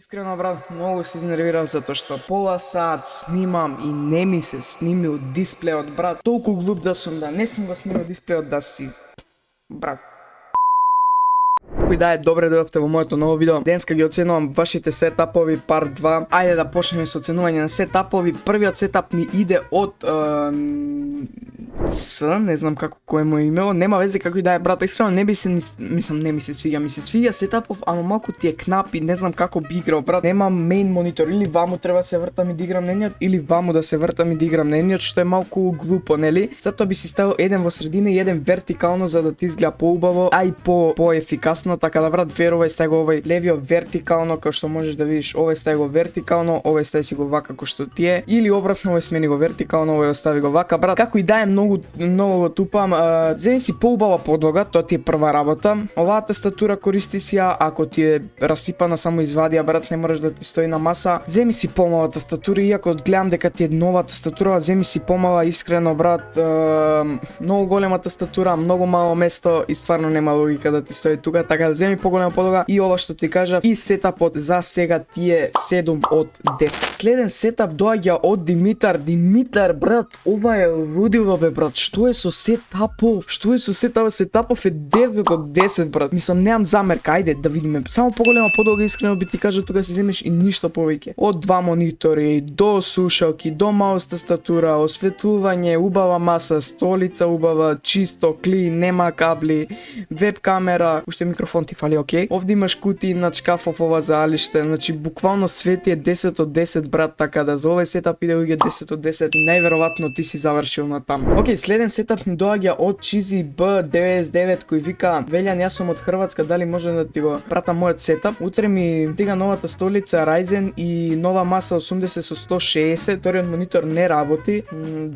Искрено, брат, многу се изнервирав затоа што пола саат снимам и не ми се снимил дисплеот, брат. Толку глуп да сум да не сум го снимил дисплеот да си... Брат. Кој да е, добре дојдовте во моето ново видео. Денеска ги оценувам вашите сетапови парт 2. Ајде да почнеме со оценување на сетапови. Првиот сетап ни иде од не знам како кој му имело, нема везе како и да е, брат. Искрено не ми се свиѓа, ми се свиѓа сетапов, ама малку ти е кнап и не знам како би играл, брат. Нема мейн монитор, или ваму треба да се вртам и да играм нениот, или ваму да се вртам и да играм нениот, што е малку глупо, нели? Затоа би си ставил еден во средина и еден вертикално за да ти изгледа поубаво, а и по-ефикасно, така да, брат, верувај, стај го овој левиот вертикално, како што можеш да видиш, овој стај го вертикално, овој стај си го вака како што ти е, или обратно, овој смени го вертикално, овој остави го вака, брат. Како и да е, многу го тупам. Земи си поубава подлога, тоа ти е прва работа. Оваа тастатура користи си ја, ако ти е расипана, само извади ја, брат, не мораш да ти стои на маса. Земи си помала тастатура, иако гледам дека ти е нова тастатура, земи си помала, искрено, брат, многу голема тастатура, многу мало место и стварно нема логика да ти стои тука, така да земи поголема подлога. И ова што ти кажав, и сетапот за сега ти е 7 од 10. Следен сетап доаѓа од Димитар. Димитар, брат, ова е лудило, бе, брат. Што е со сетапов? Што е со сетапов? Сетапов е 10 од 10, брат. Мислам, немам замерка, ајде да видиме. Само поголема подолга, искрено би ти кажа, тука си земеш и ништо повеќе. Од два монитори, до слушалки, до маус тастатура, осветлување, убава маса, столица убава, чисто, клин, нема кабли, веб камера, уште микрофон ти фали, окей. Овде имаш кутии над шкафов, ова за алиште, значи буквално свети е 10 од 10, брат, така да за овој сетап иде луѓе 10 од 10 и најверојатно ти си завршил на таму. Окей, следен сетап ни доаѓа од Cheesy B99 кој вика: "Велјан, јас сум од Хрватска, дали може да ти го пратам мојот сетап? Утре ми стига новата столица Ryzen и нова маса 80 со 160, вториот монитор не работи."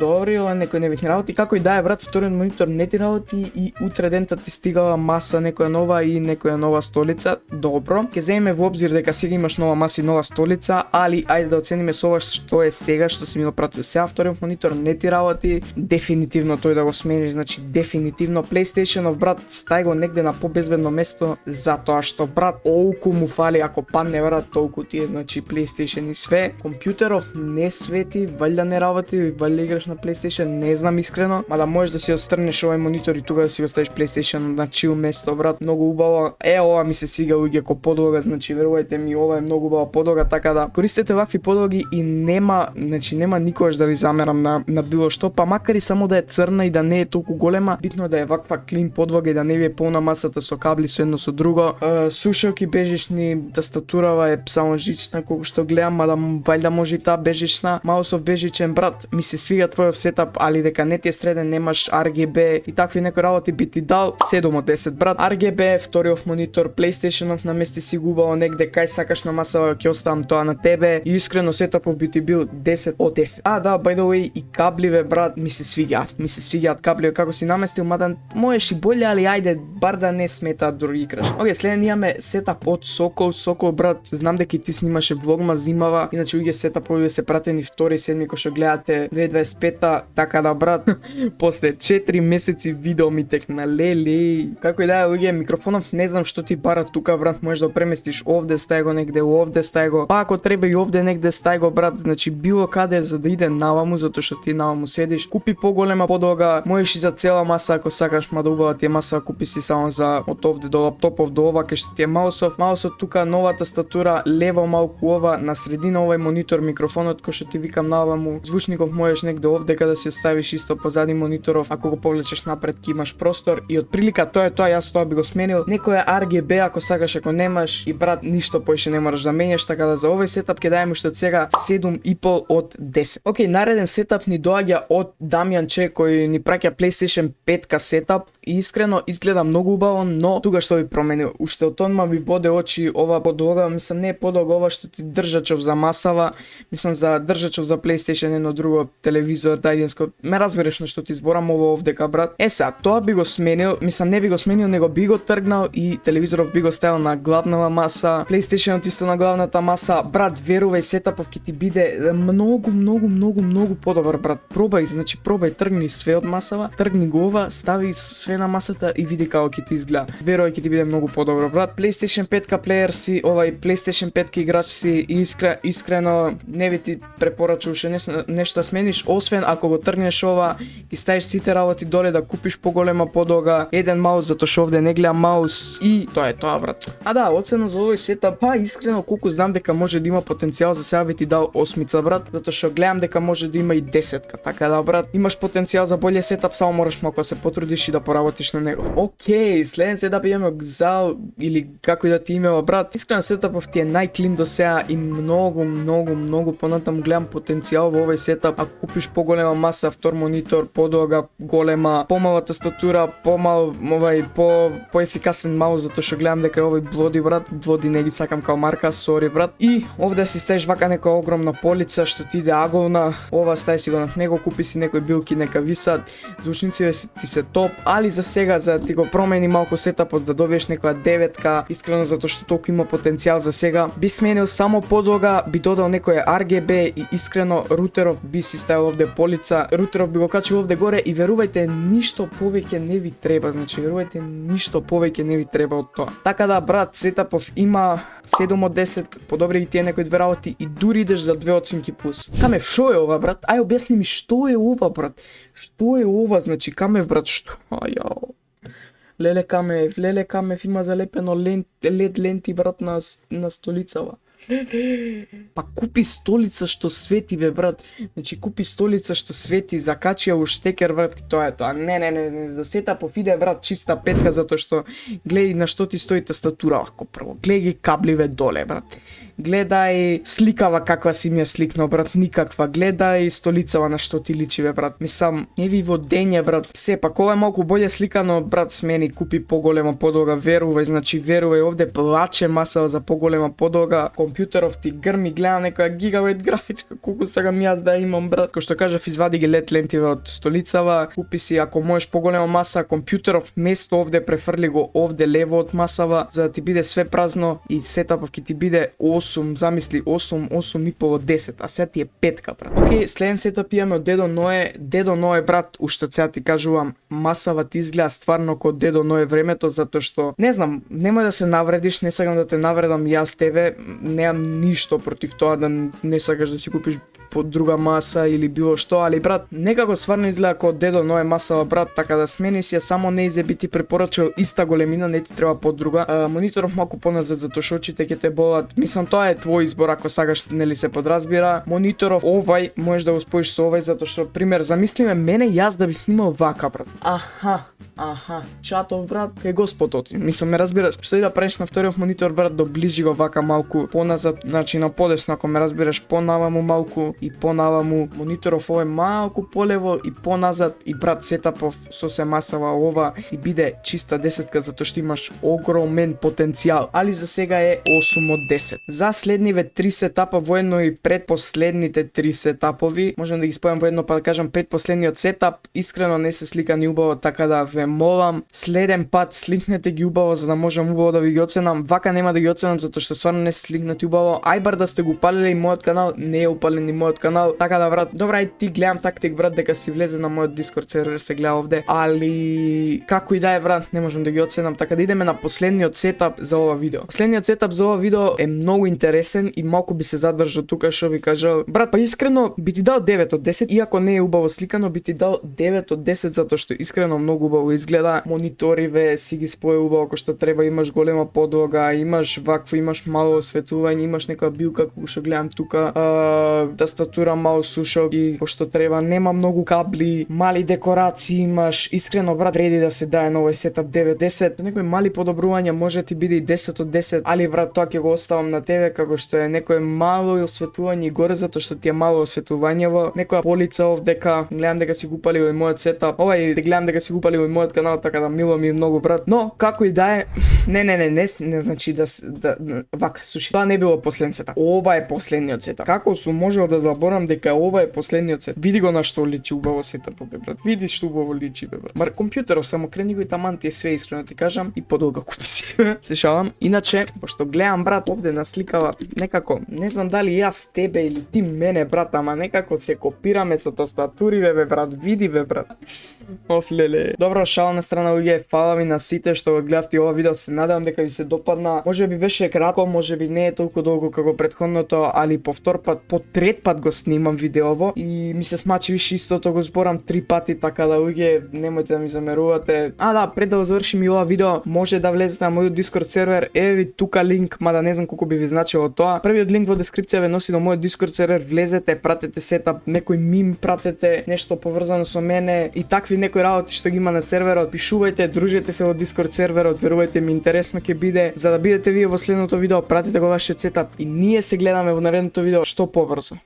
Добри, ова некој не веќе работи. Како и да е, брат, вториот монитор не ти работи и утре дента ти стигала маса некоја нова и некоја нова столица. Добро. Ќе земеме во обзир дека сега имаш нова маса и нова столица, али ајде да оцениме со ова што е сега, што си ми го пратил сега. Вториот монитор не ти работи, дефинитивно тој да го смениш, значи дефинитивно. PlayStation-ов, брат, стај го негде на побезбедно место, затоа што, брат, олку му фали, ако падне, брат, толку ти е, значи PlayStation и све. Компјутеров не свети, валјда не работи, валјда играш на PlayStation, не знам искрено, мада можеш да си острнеш овој монитор и тука да си го ставиш PlayStation на чил место, брат, многу убаво. Ова ми се свига, луѓе, ко подлога, значи верувајте ми, ова е многу убава подлога, така да користете вакви подлоги и нема никогаш да ви замерам на било што, па макар и само да е црна и да не е толку голема, битно да е ваква клин подлога и да не ви е полна масата со кабли со едно со друго. Слушалки бежични, тастатурава е само жична колку што гледам, мада валјда може и таа бежична. Маусов бежичен, брат, ми се свига твојот сетап, али дека не ти е среден, немаш RGB и такви некои работи, би ти дал 7 од 10, брат. RGB, вториот монитор, PlayStation-ов намести си губаво негде, кај сакаш на маса ќе оставам тоа на тебе и искрено сетапов би ти бил 10 од 10. Да, by the way, и кабливе, брат, ми се свигаат кабливе како си наместил, мада можеш и боле, али ајде бар да не сметаат други играш. Окей, следен имаме сетап од Сокол. Сокол, брат, знам дека и ти снимаше влогма зимава, иначе уѓе сетапови се пратени 2.7 кој што гледате 2025-та, така да, брат, после 4 месеци видео ми текна, леле. Како и да е, луѓе, микрофонов не знам што ти бара тука, брат, можеш да преместиш овде, стај го негде, овде стај го, па ако треба и овде негде стај го, брат, значи било каде за да иде наваму, затоа што ти наваму седиш. Купи поголема подлога, можеш и за цела маса ако сакаш, мада убава ти е маса, купи си само за од овде до лаптопов до ова кај што ти е маусов. Маусот тука нова тастатура, лево малку ова, на средина овој монитор, микрофонот кој што ти викам наваму, звучников можеш негде овде каде си оставиш исто позади мониторов, ако го повлечеш напред ќе имаш простор и од прилика тоа е тоа, јас тоа би го сменил. Некоја RGB ако сакаш, ако немаш и, брат, ништо поише не мораш да менеш, така да за овој сетап ќе дајме уште од сега 7,5 од 10. Окей, нареден сетап ни доаѓа од Дамјанче кој ни праќа PlayStation 5 сетап и искрено изгледа многу убаво, но тука што би променил. Уште од одма би боде очи ова подлога, мислам не е подлога ова што ти држачов за масава, мислам за држачов за PlayStation, едно друго телевизор, тајденско. Ме разбереш на што ти зборам ова овдека, брат. Сега, тоа би го сменил, мислам не би го сменил, него би го тргнал и телевизоров би го ставил на главната маса, PlayStation исто на главната маса. Брат, верувај, сетапов ќе ти биде многу подобар, брат. Пробај, значи тргни све од масава, тргни го ова, стави све на масата и види како ќе ти изгледа. Верувај ќе ти биде многу подобро, брат. PlayStation 5 плеер си, PlayStation 5 играч си и искрено не би ти препорачуваше нешто да смениш, освен ако го тргнеш ова и ставиш сите работи доле да купиш поголема подолга, еден маус, затоа што овде не гледам маус и тоа е тоа, брат. А да, оцена за овој сетап, искрено колку знам дека може да има потенцијал, за сега би ти дал 8, брат, затоа што гледам дека може да има и 10, така да, брат, имаш потенцијал за боле сетап, само мораш малку да се потрудиш и да поработиш на него. Океј, следен сетап имаме Xao или како и да ти имела, брат. Искрено сетапов ти е најклин до сега и многу понатаму гледам потенцијал во овој сетап. Ако купиш поголема маса, втор монитор, подолга, голема, помала тастатура, поефикасен маус, затоа што гледам дека овој Bloody, брат, Bloody не ги сакам као марка, сори, брат. И овде си ставиш вака нека огромна полица што ти иде аголна, ова стави си го над него, купи си некои билки нека висат, звучниците ти се топ, али за сега за да ти го промени малку сетапот, да добиеш некоја 9, искрено затоа што толку има потенцијал за сега, би сменил само подлога, би додал некој RGB и искрено рутеров би си ставил овде полица, рутеров би го качил овде горе и верувајте ништо повеќе не ви треба, значи верувајте ништо повеќе не ви треба од тоа. Така да, брат, сетапов има 7 од 10, подобри ги тие некои две работи и дури идеш за 2 оценки плюс. Камев, шо е ова, брат? Ај објасни ми што е ова, брат? Што е ова, значи камев, брат, што? Ајао. Леле камев има залепено LED ленти, брат, на столицава. Па купи столица што свети, бе, брат. Значи купи столица што свети, закачи ја у штекер, брат, тоа е тоа. Не, за сетапов иде, брат, чиста 5 затоа што гледај на што ти стои тастатура ако прво. Гледај ги кабливе доле, брат. Гледај сликава каква си ми ја сликнал, брат, никаква. Гледај столицава на што ти личи, бе, брат. Мислам, не ви во дење, брат. Сепак ова е малку боле сликано, брат, смени, купи поголема подолга, верувај, овде плаче маса за поголема подолга. Компјутеров ти грми, гледа некоја гигабайт графичка, колку сакам јас да имам, брат. Кој што кажав, извади ги LED лентиве од столицава, купи си ако можеш поголема маса, компјутеров место овде префрли го овде лево од масава, за да ти биде све празно и сетапов ќе ти биде 8, замисли 8 и пол од 10, а сега ти е 5, брат. Океј, следен сетап имаме од Дедо Ное, брат, уште сега ти кажувам, масава ти изгледа стварно ко Дедо Ное времето, затоа што, не знам, нема да се навредиш, не сакам да те навредам јас тебе, немам ништо против тоа да не сакаш да си купиш под друга маса или било што, али брат, некако стварно изгледа како Дедо Ное масава, брат, така да смени си ја само не би ти препорачал иста големина, не ти треба подруга. Мониторов малку поназад затоа што очите ќе те болат. Мислам тоа е твој избор ако сакаш, нели се подразбира. Мониторов овај можеш да го споиш со овај затоа што пример замислиме мене јас да би снимал вака, брат. Чатов, брат, кај Господ оти. Мислам ме разбираш. Што и да правиш на вториот монитор, брат, доближи го вака малку поназад, значи на подесно ако ме разбираш, понаваму малку и понаваму. Мониторов овој малку полево и поназад и брат сетапов со се масава ова и биде чиста 10 затоа што имаш огромен потенцијал. Али за сега е 8 од 10. За следниве 3 сетапа воедно и предпоследните 3 сетапови, можам да ги спојам воедно па да кажам предпоследниот сетап, искрено не се слика ни убаво, така да ве молам, следен пат сликнете ги убаво за да можам убаво да ви ги оценам. Вака нема да ги оценам затоа што стварно не се сликнати убаво. Ај бар да сте го упалиле и мојот канал, не е упален и мојот канал, така да, брат. Добра, ај ти гледам тактик, брат, дека си влезе на мојот Discord сервер, се гледа овде, али како и да е, брат, не можам да ги оценам, така да идеме на последниот сетап за ова видео. Последниот сетап за ова видео е многу интересен и малку би се задржал тука што ви кажал. Брат, па искрено би ти дал 9 од 10, иако не е убаво сликано, би ти дал 9 од 10 затоа што искрено многу убаво изгледа. Мониториве си ги спои убаво кој што треба, имаш голема подлога, имаш вакво, имаш мало осветување, имаш некоја билка кој што гледам тука, тастатура маус сушалки кој што треба, нема многу кабли, мали декорации имаш. Искрено, брат, реди да се дае на овој сетап 9-10. Некои мали подобрувања може ти биде и 10 од 10, али брат, тоа ќе го оставам на тебе како што е некое мало осветување горе затоа што ти е мало осветувањево. Некоја полица овдека, гледам дека си гупали во мојот сетап. Овај гледам дека си гупали во мојот канал, така да мило ми многу, брат. Но како и да е, не значи да вака, слушай. Тоа не било последен сетап. Ова е последниот сетап. Како сум можел да заборам дека ова е последниот сет. Види го на што личи убаво сетапот, бе брат. Види што убаво личи, бе брат. Мар компјутеров само крени го и таман ти е све, искрено ти кажам, и подолга купи си. Се шалам. Иначе, пошто гледам брат овде на сликава, некако, не знам дали јас тебе или ти мене брат, ама некако се копираме со тастатури, бе брат. Види бе брат. Оф леле. Добро, шала на страна луѓе, фала ви на сите што го гледавте ова видео. Се надевам дека ви се допадна. Може би беше кратко, може би не е толку долго како претходното, али по втор пат, по трет пат го снимам видеово и ми се смачи више истото го зборам 3 пати, така да луѓе немојте да ми замерувате. Да, пред да го завршим и ова видео, може да влезете на мојот Discord сервер. Еве ви тука линк, мада не знам колку би ви значило тоа. Првиот линк во дескрипција ве носи до мојот Discord сервер. Влезете, пратете сетап, некој мим пратете, нешто поврзано со мене и такви некои работи што ги има на серверот. Пишувајте, дружете се во Discord серверот, верувајте ми, интересно ќе биде. За да бидете вие во следното видео, пратете го вашиот сетап и ние се гледаме во наредното видео што побрзо.